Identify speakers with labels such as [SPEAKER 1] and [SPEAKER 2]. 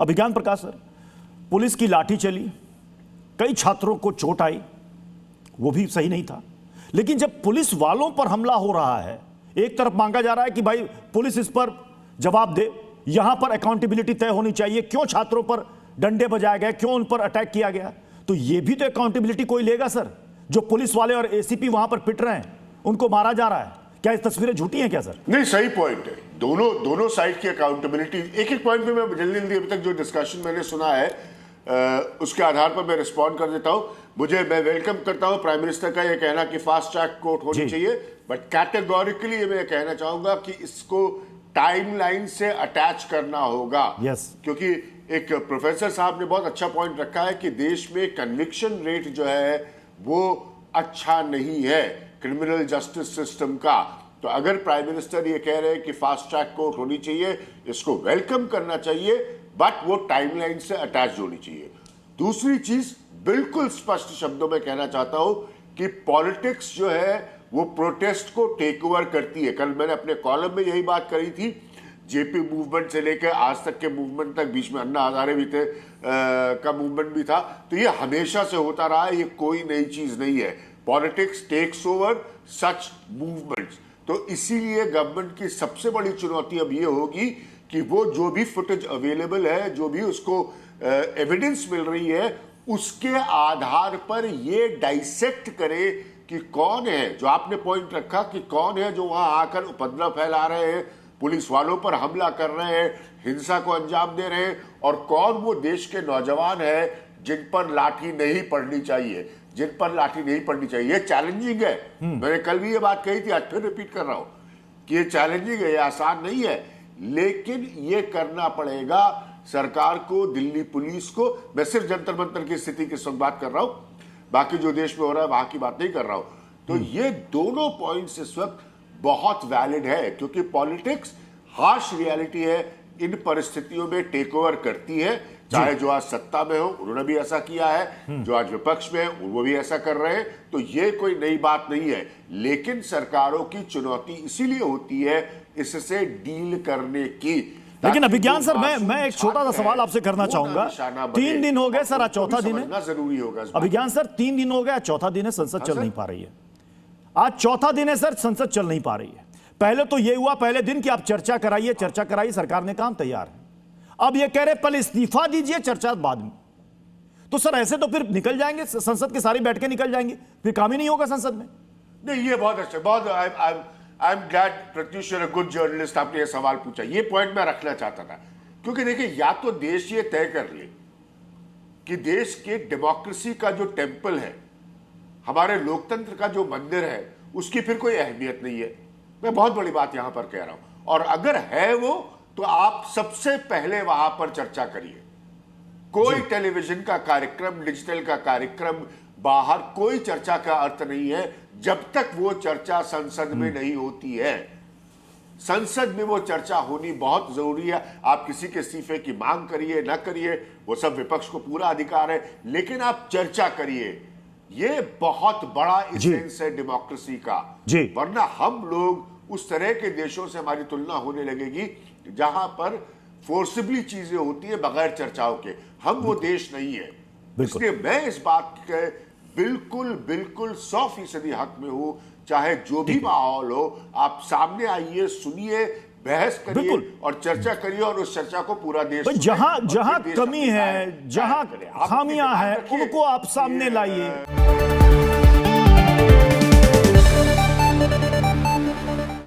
[SPEAKER 1] अभिज्ञान प्रकाश sir, police की लाठी चली, कई छात्रों को चोट आई, वो भी सही नहीं था। लेकिन जब पुलिस वालों पर हमला हो रहा है, एक तरफ मांगा जा रहा है कि भाई पुलिस इस पर जवाब दे, यहां पर अकाउंटेबिलिटी तय होनी चाहिए, क्यों छात्रों पर डंडे बजाए गए, क्यों उन पर अटैक किया गया, तो यह भी तो अकाउंटेबिलिटी कोई लेगा सर? जो पुलिस वाले और एसीपी वहां पर पिट रहे हैं, उनको मारा जा रहा है, क्या ये तस्वीरें झूठी हैं क्या सर?
[SPEAKER 2] नहीं, सही पॉइंट है। दोनों साइड की अकाउंटेबिलिटी। एक एक पॉइंट पे मैं जल्दी अभी तक जो डिस्कशन मैंने सुना है उसके आधार पर मैं रिस्पॉन्ड कर देता हूं। मैं वेलकम करता हूं प्राइम मिनिस्टर का यह कहना कि फास्ट ट्रैक कोर्ट होनी चाहिए, बट कैटेगोरिकली मैं कहना चाहूंगा कि इसको टाइमलाइन से अटैच करना होगा। क्योंकि एक प्रोफेसर साहब ने बहुत अच्छा पॉइंट रखा है कि देश में कन्विक्शन रेट जो है वो अच्छा नहीं है क्रिमिनल जस्टिस सिस्टम का। तो अगर प्राइम मिनिस्टर ये कह रहे हैं कि फास्ट ट्रैक कोर्ट होनी चाहिए, इसको वेलकम करना चाहिए, बट वो टाइमलाइन से अटैच होनी चाहिए। दूसरी चीज बिल्कुल स्पष्ट शब्दों में कहना चाहता हूं कि पॉलिटिक्स जो है वो प्रोटेस्ट को टेक ओवर करती है। कल मैंने अपने कॉलम में यही बात करी थी। जेपी मूवमेंट से लेकर आज तक के मूवमेंट तक, बीच में अन्ना हजारे भी थे का मूवमेंट भी था, तो ये हमेशा से होता रहा है, ये कोई नई चीज नहीं है। पॉलिटिक्स टेक्स ओवर सच मूवमेंट्स। तो इसीलिए गवर्नमेंट की सबसे बड़ी चुनौती अब ये होगी कि वो जो भी फुटेज अवेलेबल है, जो भी उसको एविडेंस मिल रही है, उसके आधार पर ये डाइसेक्ट करे कि कौन है, जो आपने पॉइंट रखा कि कौन है जो वहां आकर उपद्रव फैला रहे हैं, पुलिस वालों पर हमला कर रहे हैं, हिंसा को अंजाम दे रहे हैं, और कौन वो देश के नौजवान है जिन पर लाठी नहीं पड़नी चाहिए, जिन पर लाठी नहीं पड़नी चाहिए। ये चैलेंजिंग है। मैंने कल भी ये बात कही थी, आज फिर रिपीट कर रहा हूं कि ये चैलेंजिंग है, ये आसान नहीं है, लेकिन ये करना पड़ेगा सरकार को, दिल्ली पुलिस को। मैं सिर्फ जंतर मंतर की स्थिति की सब बात कर रहा हूं, बाकी जो देश में हो रहा है वहां की बात नहीं कर रहा हूं। तो ये दोनों पॉइंट्स इस वक्त बहुत वैलिड है, क्योंकि पॉलिटिक्स हार्श रियलिटी है, इन परिस्थितियों में टेक ओवर करती है। चाहे जो आज सत्ता में हो उन्होंने भी ऐसा किया है, जो आज विपक्ष में है वो भी ऐसा कर रहे हैं। तो ये कोई नई बात नहीं है, लेकिन सरकारों की चुनौती इसीलिए होती है इससे डील करने की।
[SPEAKER 1] लेकिन अभिज्ञान सर, मैं एक छोटा सा सवाल आपसे करना चाहूंगा। 3 दिन हो गए सर, आज चौथा दिन है।
[SPEAKER 2] जरूरी होगा
[SPEAKER 1] अभिज्ञान सर, 3 दिन हो गए, चौथा दिन है, संसद चल नहीं पा रही है। आज चौथा दिन है सर, संसद चल नहीं पा रही है। पहले तो ये हुआ पहले दिन कि आप चर्चा कराइए, सरकार ने काम तैयार है। अब ये कह रहे पहले इस्तीफा दीजिए, चर्चा बाद में। तो सर ऐसे तो फिर निकल जाएंगे, संसद के सारी बैठकें निकल जाएंगे, फिर काम ही नहीं होगा संसद में।
[SPEAKER 2] नहीं, ये बहुत अच्छा, बहुत I am glad Pratyush, you are a good journalist, आपने ये सवाल पूछा। ये पॉइंट मैं रखना चाहता था, क्योंकि देखिए, या तो देश ये तय कर ले कि देश के डेमोक्रेसी का जो टेम्पल है, हमारे लोकतंत्र का जो मंदिर है, उसकी फिर कोई अहमियत नहीं है। मैं बहुत बड़ी बात यहां पर कह रहा हूं। और अगर है वो, तो आप सबसे पहले वहां पर चर्चा करिए। कोई टेलीविजन का कार्यक्रम, डिजिटल का कार्यक्रम, बाहर कोई चर्चा का अर्थ नहीं है जब तक वो चर्चा संसद में नहीं होती है। संसद में वो चर्चा होनी बहुत जरूरी है। आप किसी के इस्तीफे की मांग करिए, ना करिए, वो सब विपक्ष को पूरा अधिकार है, लेकिन आप चर्चा करिए। ये बहुत बड़ा एसेंस है डेमोक्रेसी का। वरना हम लोग उस तरह के देशों से हमारी तुलना होने लगेगी जहां पर फोर्सिबली चीजें होती है बगैर चर्चाओं के। हम वो देश नहीं है। इसलिए मैं इस बात के बिल्कुल 100% हक में हूं। चाहे जो भी माहौल हो, आप सामने आइए, सुनिए, बहस करिए और चर्चा करिए, और उस चर्चा को पूरा देश,
[SPEAKER 1] जहां कमी है, जहां खामियां हैं, उनको आप सामने लाइए।